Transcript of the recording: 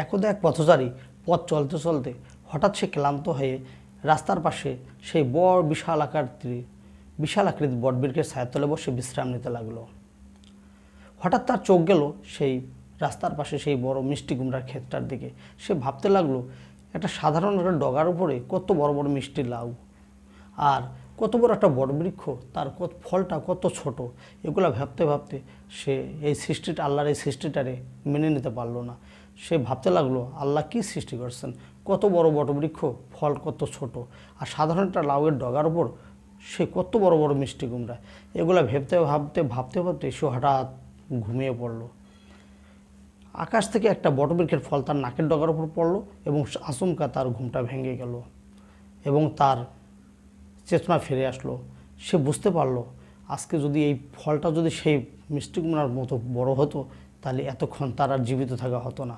একদা এক পথচারী পথ চলতে চলতে হঠাৎ সে ক্লান্ত হয়ে রাস্তার পাশে সেই বড় বিশাল আকৃতির বটবৃক্ষের ছায়াতলে বসে বিশ্রাম নিতে লাগলো। হঠাৎ তার চোখ গেল সেই রাস্তার পাশে সেই বড় মিষ্টি কুমড়ার ক্ষেতটার দিকে। সে ভাবতে লাগলো, একটা সাধারণ একটা ডগার উপরে কত বড় বড় মিষ্টি লাউ, আর কত বড় একটা বটবৃক্ষ, তার ফলটা কত ছোট। এগুলো ভাবতে ভাবতে সে আল্লাহর এই সৃষ্টিটারে মেনে নিতে পারলো না। সে ভাবতে লাগলো, আল্লাহ কি সৃষ্টি করছেন, কত বড় বটবৃক্ষ, ফল কত ছোট, আর সাধারণ একটা লাউয়ের ডগার উপর সে কত বড় বড় মিষ্টি কুমড়া। এগুলো ভাবতে সে হঠাৎ ঘুমিয়ে পড়ল। আকাশ থেকে একটা বটবৃক্ষের ফল তার নাকের ডগার উপর পড়লো এবং আচমকা তার ঘুমটা ভেঙে গেল এবং তার চেতনা ফিরে আসলো। সে বুঝতে পারলো, আজকে যদি এই ফলটা যদি সেই মিষ্টি কুমড়ার মতো বড় হতো, তাহলে এতক্ষণ তার আর জীবিত থাকা হতো না।